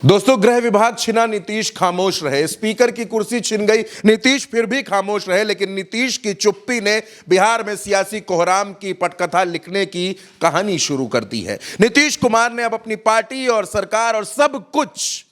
दोस्तों, गृह विभाग छिना, नीतीश खामोश रहे। स्पीकर की कुर्सी छिन गई, नीतीश फिर भी खामोश रहे। लेकिन नीतीश की चुप्पी ने बिहार में सियासी कोहराम की पटकथा लिखने की कहानी शुरू कर दी है। नीतीश कुमार ने अब अपनी पार्टी और सरकार और सब कुछ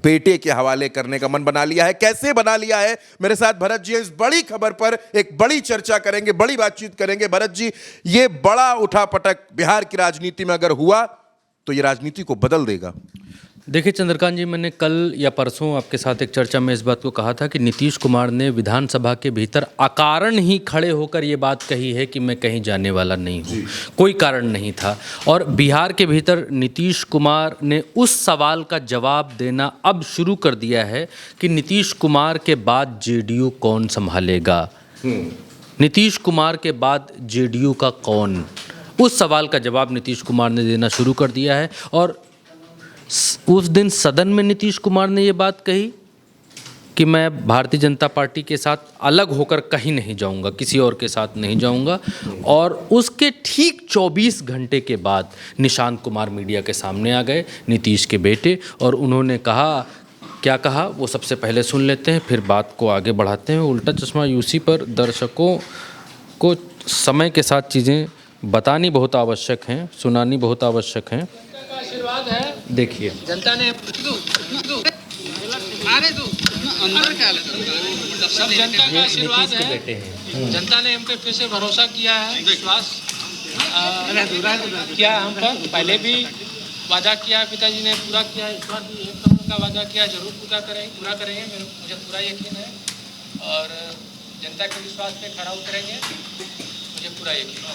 बेटे के हवाले करने का मन बना लिया है। कैसे बना लिया है, मेरे साथ भरत जी इस बड़ी खबर पर एक बड़ी चर्चा करेंगे, बड़ी बातचीत करेंगे। भरत जी, ये बड़ा उठापटक बिहार की राजनीति में अगर हुआ तो ये राजनीति को बदल देगा। देखिए चंद्रकांत जी, मैंने कल या परसों आपके साथ एक चर्चा में इस बात को कहा था कि नीतीश कुमार ने विधानसभा के भीतर अकारण ही खड़े होकर ये बात कही है कि मैं कहीं जाने वाला नहीं हूँ, कोई कारण नहीं था। और बिहार के भीतर नीतीश कुमार ने उस सवाल का जवाब देना अब शुरू कर दिया है कि नीतीश कुमार के बाद जेडीयू कौन संभालेगा, नीतीश कुमार के बाद जेडीयू का कौन, उस सवाल का जवाब नीतीश कुमार ने देना शुरू कर दिया है। और उस दिन सदन में नीतीश कुमार ने ये बात कही कि मैं भारतीय जनता पार्टी के साथ अलग होकर कहीं नहीं जाऊंगा, किसी और के साथ नहीं जाऊंगा। और उसके ठीक 24 घंटे के बाद निशांत कुमार मीडिया के सामने आ गए, नीतीश के बेटे, और उन्होंने कहा, क्या कहा वो सबसे पहले सुन लेते हैं, फिर बात को आगे बढ़ाते हैं। उल्टा चश्मा यूसी पर दर्शकों को समय के साथ चीज़ें बतानी बहुत आवश्यक हैं, सुनानी बहुत आवश्यक हैं। आशीर्वाद है, देखिए जनता ने सब जनता का आशीर्वाद है। जनता ने हम पे फिर से भरोसा किया है, विश्वास किया हम पर। पहले भी वादा किया, पिताजी ने पूरा किया। इस बार भी 1 करोड़ का वादा किया, जरूर पूरा करेंगे। मुझे पूरा यकीन है और जनता के विश्वास पे खरा उतरेंगे, मुझे पूरा यकीन है।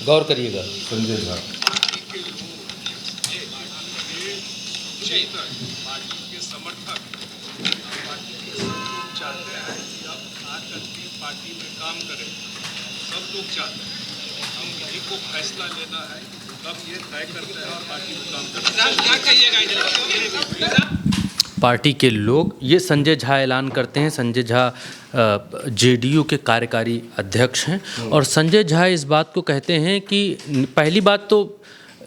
गौर करिएगा। संजय झा पार्टी के समर्थक चाहते हैं कि अब आकर के पार्टी में काम करें। सब लोग चाहते हैं, हम किसी को फैसला लेना है तब ये तय करते हैं और पार्टी में काम करते हैं। क्या कहिएगा? पार्टी के लोग, ये संजय झा ऐलान करते हैं। संजय झा जेडीयू के कार्यकारी अध्यक्ष हैं और संजय झा इस बात को कहते हैं कि पहली बात तो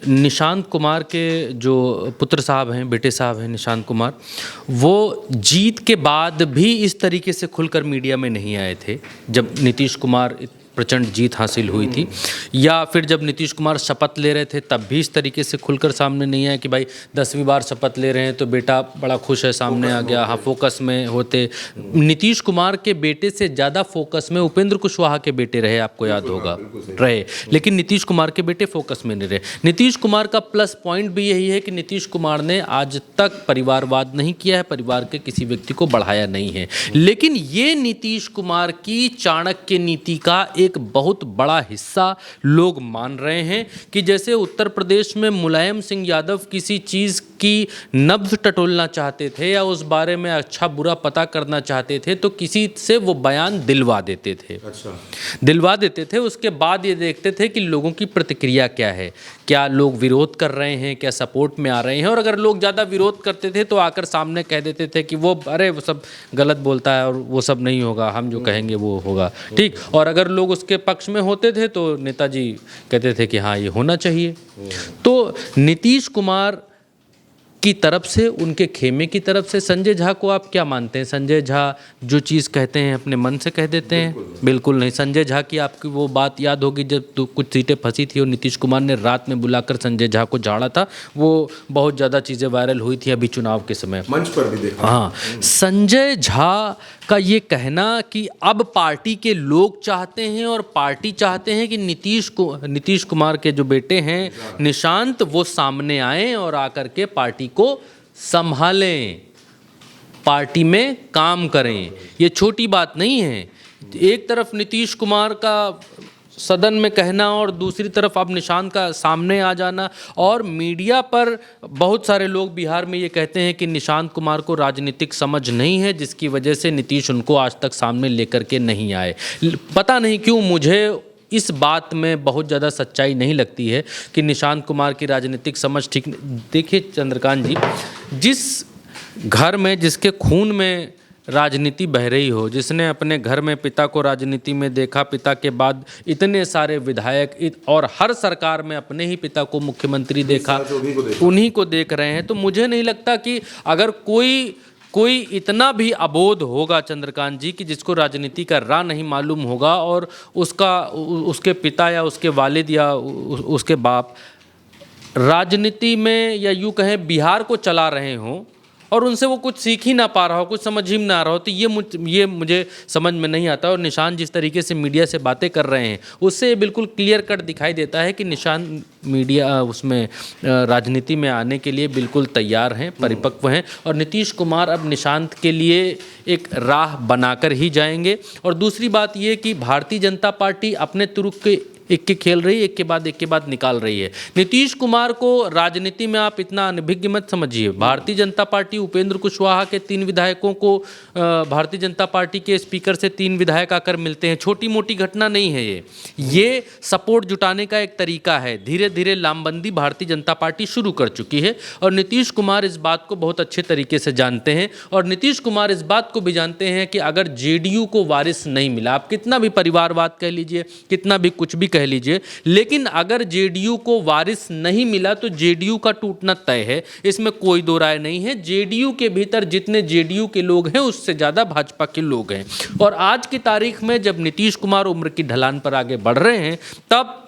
निशांत कुमार के जो पुत्र साहब हैं, बेटे साहब हैं निशांत कुमार, वो जीत के बाद भी इस तरीके से खुलकर मीडिया में नहीं आए थे जब नीतीश कुमार प्रचंड जीत हासिल हुई थी, या फिर जब नीतीश कुमार शपथ ले रहे थे तब भी इस तरीके से खुलकर सामने नहीं आया कि भाई 10वीं बार शपथ ले रहे हैं तो बेटा बड़ा खुश है, सामने आ गया। हाँ, फोकस में होते। नीतीश कुमार के बेटे से ज़्यादा फोकस में उपेंद्र कुशवाहा के बेटे रहे, आपको याद होगा, रहे। लेकिन नीतीश कुमार के बेटे फोकस में नहीं रहे। नीतीश कुमार का प्लस पॉइंट भी यही है कि नीतीश कुमार ने आज तक परिवारवाद नहीं किया है, परिवार के किसी व्यक्ति को बढ़ाया नहीं है। लेकिन ये नीतीश कुमार की चाणक्य नीति का एक बहुत बड़ा हिस्सा लोग मान रहे हैं कि जैसे उत्तर प्रदेश में मुलायम सिंह यादव किसी चीज़ की नब्ज टटोलना चाहते थे या उस बारे में अच्छा बुरा पता करना चाहते थे तो किसी से वो बयान दिलवा देते थे। दिलवा देते थे, उसके बाद ये देखते थे कि लोगों की प्रतिक्रिया क्या है, क्या लोग विरोध कर रहे हैं, क्या सपोर्ट में आ रहे हैं। और अगर लोग ज़्यादा विरोध करते थे तो आकर सामने कह देते थे कि वो अरे वो सब गलत बोलता है और वो सब नहीं होगा, हम जो कहेंगे वो होगा, ठीक। और अगर लोग उसके पक्ष में होते थे तो नेताजी कहते थे कि हाँ ये होना चाहिए। तो नीतीश कुमार की तरफ से, उनके खेमे की तरफ से, संजय झा को आप क्या मानते हैं? संजय झा जो चीज़ कहते हैं अपने मन से कह देते हैं? बिल्कुल नहीं। संजय झा की आपकी वो बात याद होगी जब तो कुछ सीटें फंसी थी और नीतीश कुमार ने रात में बुलाकर संजय झा को झाड़ा था, वो बहुत ज़्यादा चीज़ें वायरल हुई थी अभी चुनाव के समय, मंच पर भी देखा। हाँ, संजय झा का ये कहना कि अब पार्टी के लोग चाहते हैं और पार्टी चाहते हैं कि नीतीश कुमार के जो बेटे हैं निशांत, वो सामने आएं और आकर के पार्टी को संभालें, पार्टी में काम करें, ये छोटी बात नहीं है। एक तरफ नीतीश कुमार का सदन में कहना और दूसरी तरफ अब निशांत का सामने आ जाना, और मीडिया पर बहुत सारे लोग बिहार में ये कहते हैं कि निशांत कुमार को राजनीतिक समझ नहीं है जिसकी वजह से नीतीश उनको आज तक सामने लेकर के नहीं आए। पता नहीं क्यों मुझे इस बात में बहुत ज़्यादा सच्चाई नहीं लगती है कि निशांत कुमार की राजनीतिक समझ ठीक। देखिए चंद्रकांत जी, जिस घर में, जिसके खून में राजनीति बह रही हो, जिसने अपने घर में पिता को राजनीति में देखा, पिता के बाद इतने सारे विधायक और हर सरकार में अपने ही पिता को मुख्यमंत्री देखा, उन्हीं को देख रहे हैं। तो मुझे नहीं लगता कि अगर कोई इतना भी अबोध होगा चंद्रकांत जी कि जिसको राजनीति का राह नहीं मालूम होगा और उसके पिता या उसके वालिद या उसके बाप राजनीति में या यूँ कहें बिहार को चला रहे हों और उनसे वो कुछ सीख ही ना पा रहा हो, कुछ समझ ही ना आ रहा हो, तो ये मुझे समझ में नहीं आता। और निशान जिस तरीके से मीडिया से बातें कर रहे हैं उससे ये बिल्कुल क्लियर कट दिखाई देता है कि निशान मीडिया उसमें राजनीति में आने के लिए बिल्कुल तैयार हैं, परिपक्व हैं। और नीतीश कुमार अब निशांत के लिए एक राह बनाकर ही जाएंगे। और दूसरी बात ये कि भारतीय जनता पार्टी अपने तुरुक के एक खेल रही है, एक के बाद निकाल रही है। नीतीश कुमार को राजनीति में आप इतना अनभिज्ञ मत समझिए। भारतीय जनता पार्टी उपेंद्र कुशवाहा के 3 विधायकों को भारतीय जनता पार्टी के स्पीकर से 3 विधायक आकर मिलते हैं, छोटी मोटी घटना नहीं है ये सपोर्ट जुटाने का एक तरीका है। धीरे धीरे लामबंदी भारतीय जनता पार्टी शुरू कर चुकी है और नीतीश कुमार इस बात को बहुत अच्छे तरीके से जानते हैं। और नीतीश कुमार इस बात को भी जानते हैं कि अगर जेडीयू को वारिस नहीं मिला, आप कितना भी परिवारवाद कह लीजिए, कितना भी कुछ भी कह लीजिए, लेकिन अगर जेडीयू को वारिस नहीं मिला तो जेडीयू का टूटना तय है, इसमें कोई दो राय नहीं है। जेडीयू के भीतर जितने जेडीयू के लोग हैं उससे ज़्यादा भाजपा के लोग हैं। और आज की तारीख में जब नीतीश कुमार उम्र की ढलान पर आगे बढ़ रहे हैं तब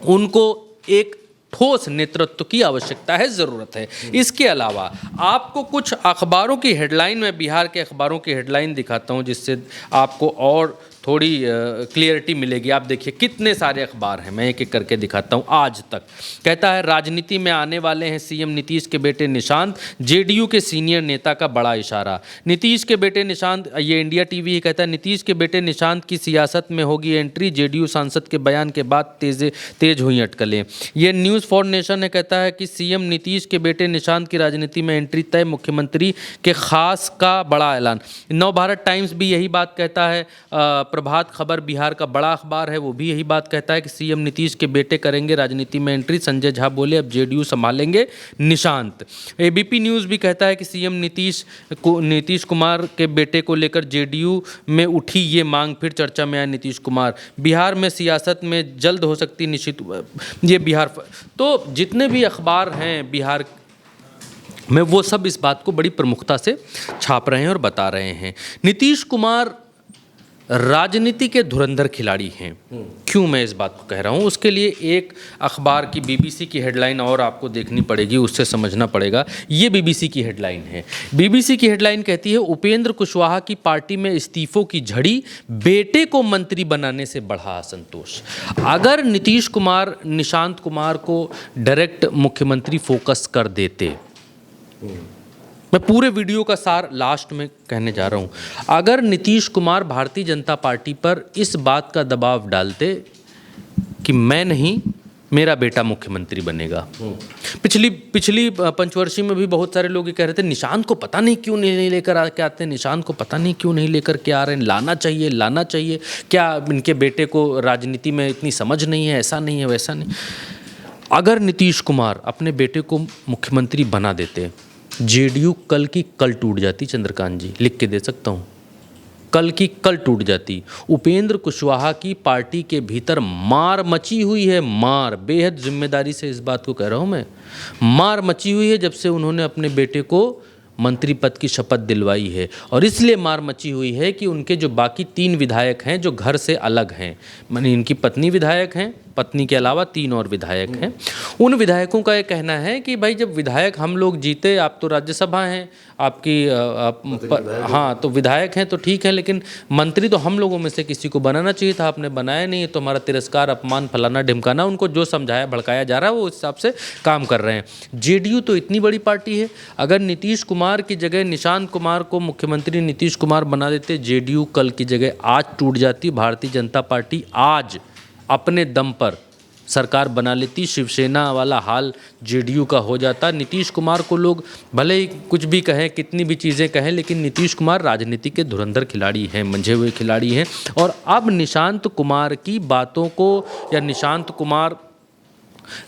उनको एक ठोस नेतृत्व की आवश्यकता है, ज़रूरत है। इसके अलावा आपको कुछ अखबारों की हेडलाइन, मैं बिहार के अखबारों की हेडलाइन दिखाता हूं जिससे आपको और थोड़ी क्लियरिटी मिलेगी। आप देखिए कितने सारे अखबार हैं, मैं एक एक करके दिखाता हूं। आज तक कहता है राजनीति में आने वाले हैं सीएम नीतीश के बेटे निशांत, जेडीयू के सीनियर नेता का बड़ा इशारा। नीतीश के बेटे निशांत, ये इंडिया टीवी ही कहता है, नीतीश के बेटे निशांत की सियासत में होगी एंट्री, जेडीयू सांसद के बयान के बाद तेज हुई अटकलें। ये न्यूज़ फॉर नेशन है, कहता है कि सीएम नीतीश के बेटे निशांत की राजनीति में एंट्री तय, मुख्यमंत्री के खास का बड़ा ऐलान। नव भारत टाइम्स भी यही बात कहता है। प्रभात खबर बिहार का बड़ा अखबार है, वो भी यही बात कहता है कि सीएम नीतीश के बेटे करेंगे राजनीति में एंट्री। संजय झा बोले अब जेडीयू संभालेंगे निशांत। एबीपी न्यूज़ भी कहता है कि सीएम नीतीश कुमार के बेटे को लेकर जेडीयू में उठी ये मांग, फिर चर्चा में आए नीतीश कुमार। बिहार में सियासत में जल्द हो सकती निश्चित, ये बिहार। तो जितने भी अखबार हैं बिहार में वो सब इस बात को बड़ी प्रमुखता से छाप रहे हैं और बता रहे हैं। नीतीश कुमार राजनीति के धुरंधर खिलाड़ी हैं। क्यों मैं इस बात को कह रहा हूँ, उसके लिए एक अखबार की बीबीसी की हेडलाइन और आपको देखनी पड़ेगी, उससे समझना पड़ेगा। ये बीबीसी की हेडलाइन है। बीबीसी की हेडलाइन कहती है उपेंद्र कुशवाहा की पार्टी में इस्तीफों की झड़ी, बेटे को मंत्री बनाने से बढ़ा असंतोष। अगर नीतीश कुमार निशांत कुमार को डायरेक्ट मुख्यमंत्री फोकस कर देते, मैं पूरे वीडियो का सार लास्ट में कहने जा रहा हूँ, अगर नीतीश कुमार भारतीय जनता पार्टी पर इस बात का दबाव डालते कि मैं नहीं, मेरा बेटा मुख्यमंत्री बनेगा। पिछली पंचवर्षीय में भी बहुत सारे लोग ये कह रहे थे निशांत को पता नहीं क्यों नहीं लेकर आते, निशांत को पता नहीं क्यों नहीं लेकर के आ रहे हैं, लाना चाहिए, क्या इनके बेटे को राजनीति में इतनी समझ नहीं है, ऐसा नहीं है, वैसा नहीं। अगर नीतीश कुमार अपने बेटे को मुख्यमंत्री बना देते, जेडीयू कल की कल टूट जाती। चंद्रकांत जी लिख के दे सकता हूँ, कल की कल टूट जाती। उपेंद्र कुशवाहा की पार्टी के भीतर मार मची हुई है, मार, बेहद जिम्मेदारी से इस बात को कह रहा हूँ मैं, मार मची हुई है जब से उन्होंने अपने बेटे को मंत्री पद की शपथ दिलवाई है। और इसलिए मार मची हुई है कि उनके जो बाकी 3 विधायक हैं जो घर से अलग हैं, माने इनकी पत्नी विधायक हैं, पत्नी के अलावा 3 और विधायक हैं, उन विधायकों का ये कहना है कि भाई जब विधायक हम लोग जीते, आप तो राज्यसभा हैं आपकी, हाँ तो विधायक हैं तो ठीक है, लेकिन मंत्री तो हम लोगों में से किसी को बनाना चाहिए था, आपने बनाया नहीं, तो हमारा तिरस्कार, अपमान, फलाना ढिमकाना, उनको जो समझाया भड़काया जा रहा है वो इस हिसाब से काम कर रहे हैं। जेडीयू तो इतनी बड़ी पार्टी है, अगर नीतीश कुमार की जगह निशांत कुमार को मुख्यमंत्री नीतीश कुमार बना देते, जेडीयू कल की जगह आज टूट जाती। भारतीय जनता पार्टी आज अपने दम पर सरकार बना लेती, शिवसेना वाला हाल जेडीयू का हो जाता। नीतीश कुमार को लोग भले ही कुछ भी कहें, कितनी भी चीज़ें कहें, लेकिन नीतीश कुमार राजनीति के धुरंधर खिलाड़ी हैं, मंझे हुए खिलाड़ी हैं। और अब निशांत कुमार की बातों को, या निशांत कुमार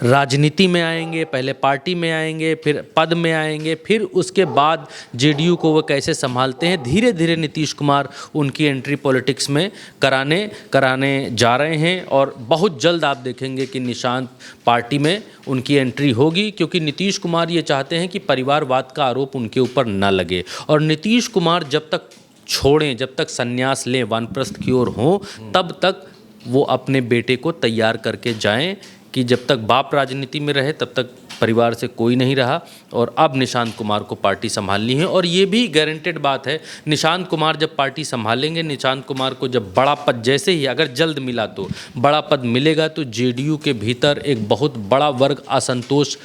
राजनीति में आएंगे, पहले पार्टी में आएंगे, फिर पद में आएंगे, फिर उसके बाद जेडीयू को वो कैसे संभालते हैं। धीरे धीरे नीतीश कुमार उनकी एंट्री पॉलिटिक्स में कराने जा रहे हैं और बहुत जल्द आप देखेंगे कि निशांत पार्टी में उनकी एंट्री होगी, क्योंकि नीतीश कुमार ये चाहते हैं कि परिवारवाद का आरोप उनके ऊपर न लगे। और नीतीश कुमार जब तक छोड़ें, जब तक संन्यास लें, वानप्रस्थ की ओर हों, तब तक वो अपने बेटे को तैयार करके जाएं कि जब तक बाप राजनीति में रहे तब तक परिवार से कोई नहीं रहा। और अब निशांत कुमार को पार्टी संभालनी है और ये भी गारंटेड बात है, निशांत कुमार जब पार्टी संभालेंगे, निशांत कुमार को जब बड़ा पद, जैसे ही अगर जल्द मिला तो बड़ा पद मिलेगा, तो जेडीयू के भीतर एक बहुत बड़ा वर्ग असंतोष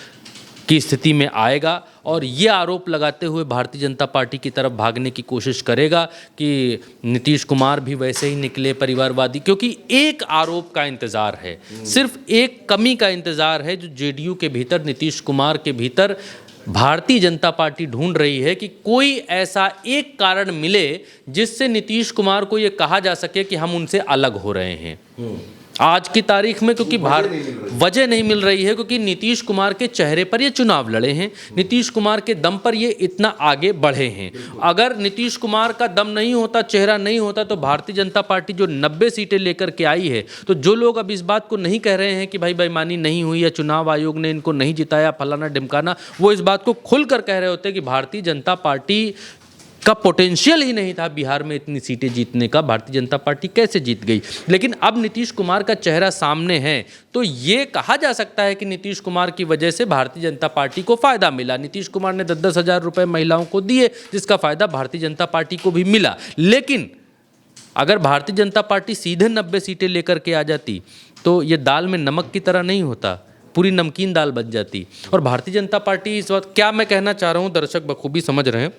की स्थिति में आएगा और ये आरोप लगाते हुए भारतीय जनता पार्टी की तरफ भागने की कोशिश करेगा कि नीतीश कुमार भी वैसे ही निकले परिवारवादी। क्योंकि एक आरोप का इंतज़ार है, सिर्फ एक कमी का इंतज़ार है जो जेडीयू के भीतर, नीतीश कुमार के भीतर भारतीय जनता पार्टी ढूंढ रही है कि कोई ऐसा एक कारण मिले जिससे नीतीश कुमार को ये कहा जा सके कि हम उनसे अलग हो रहे हैं आज की तारीख में। क्योंकि वजह नहीं मिल रही है, क्योंकि नीतीश कुमार के चेहरे पर ये चुनाव लड़े हैं, नीतीश कुमार के दम पर ये इतना आगे बढ़े हैं। अगर नीतीश कुमार का दम नहीं होता, चेहरा नहीं होता, तो भारतीय जनता पार्टी जो 90 सीटें लेकर के आई है, तो जो लोग अब इस बात को नहीं कह रहे हैं कि भाई बेईमानी नहीं हुई या चुनाव आयोग ने इनको नहीं जिताया, फलाना ढिमकाना, वो इस बात को खुलकर कह रहे होते कि भारतीय जनता पार्टी का पोटेंशियल ही नहीं था बिहार में इतनी सीटें जीतने का, भारतीय जनता पार्टी कैसे जीत गई। लेकिन अब नीतीश कुमार का चेहरा सामने है, तो ये कहा जा सकता है कि नीतीश कुमार की वजह से भारतीय जनता पार्टी को फ़ायदा मिला। नीतीश कुमार ने 10-10 हज़ार रुपये महिलाओं को दिए, जिसका फ़ायदा भारतीय जनता पार्टी को भी मिला। लेकिन अगर भारतीय जनता पार्टी सीधे 90 सीटें लेकर के आ जाती तो ये दाल में नमक की तरह नहीं होता, पूरी नमकीन दाल बन जाती। और भारतीय जनता पार्टी इस वक्त, क्या मैं कहना चाह रहा हूँ दर्शक बखूबी समझ रहे हैं,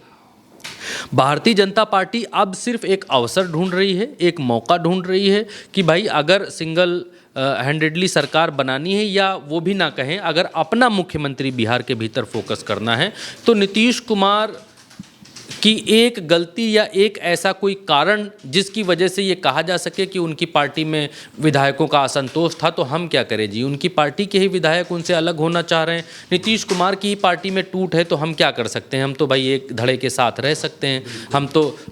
भारतीय जनता पार्टी अब सिर्फ एक अवसर ढूंढ रही है, एक मौका ढूंढ रही है कि भाई अगर सिंगल हैंडेडली सरकार बनानी है, या वो भी ना कहें, अगर अपना मुख्यमंत्री बिहार के भीतर फोकस करना है, तो नीतीश कुमार कि एक गलती या एक ऐसा कोई कारण जिसकी वजह से ये कहा जा सके कि उनकी पार्टी में विधायकों का असंतोष था, तो हम क्या करें जी, उनकी पार्टी के ही विधायक उनसे अलग होना चाह रहे हैं, नीतीश कुमार की ही पार्टी में टूट है, तो हम क्या कर सकते हैं। हम तो भाई एक धड़े के साथ रह सकते हैं।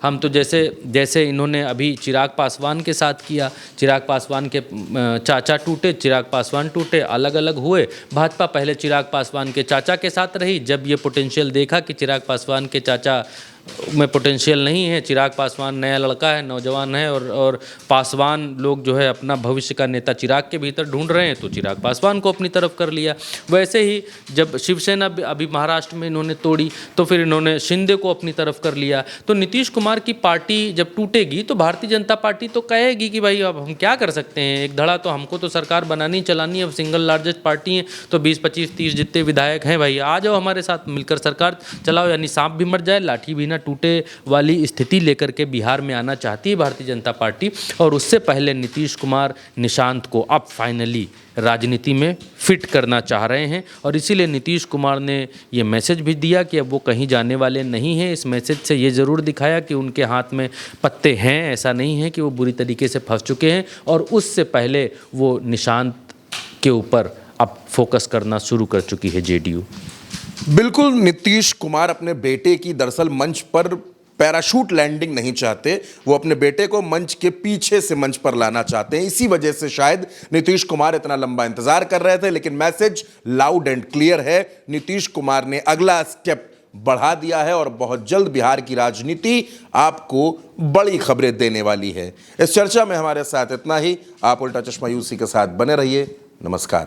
हम तो जैसे इन्होंने अभी चिराग पासवान के साथ किया, चिराग पासवान के चाचा टूटे, चिराग पासवान टूटे, अलग अलग हुए। भाजपा पहले चिराग पासवान के चाचा के साथ रही, जब ये पोटेंशियल देखा कि चिराग पासवान के चाचा में पोटेंशियल नहीं है, चिराग पासवान नया लड़का है, नौजवान है, और पासवान लोग जो है अपना भविष्य का नेता चिराग के भीतर ढूंढ रहे हैं, तो चिराग पासवान को अपनी तरफ कर लिया। वैसे ही जब शिवसेना अभी महाराष्ट्र में इन्होंने तोड़ी, तो फिर इन्होंने शिंदे को अपनी तरफ कर लिया। तो नीतीश कुमार की पार्टी जब टूटेगी तो भारतीय जनता पार्टी तो कहेगी कि भाई अब हम क्या कर सकते हैं, एक धड़ा तो हमको तो सरकार बनानी चलानी, अब सिंगल लार्जेस्ट पार्टी है, तो 20, 25, 30 जितने विधायक हैं भाई आ जाओ हमारे साथ मिलकर सरकार चलाओ। यानी सांप भी मर जाए लाठी भी टूटे वाली स्थिति लेकर के बिहार में आना चाहती है भारतीय जनता पार्टी। और उससे पहले नीतीश कुमार निशांत को अब फाइनली राजनीति में फिट करना चाह रहे हैं, और इसीलिए नीतीश कुमार ने ये मैसेज भी दिया कि अब वो कहीं जाने वाले नहीं हैं। इस मैसेज से ये ज़रूर दिखाया कि उनके हाथ में पत्ते हैं, ऐसा नहीं है कि वो बुरी तरीके से फंस चुके हैं। और उससे पहले वो निशांत के ऊपर अब फोकस करना शुरू कर चुकी है जेडीयू। बिल्कुल, नीतीश कुमार अपने बेटे की दरअसल मंच पर पैराशूट लैंडिंग नहीं चाहते, वो अपने बेटे को मंच के पीछे से मंच पर लाना चाहते हैं। इसी वजह से शायद नीतीश कुमार इतना लंबा इंतजार कर रहे थे, लेकिन मैसेज लाउड एंड क्लियर है। नीतीश कुमार ने अगला स्टेप बढ़ा दिया है और बहुत जल्द बिहार की राजनीति आपको बड़ी खबरें देने वाली है। इस चर्चा में हमारे साथ इतना ही। आप उल्टा चश्मा यूसी के साथ बने रहिए। नमस्कार।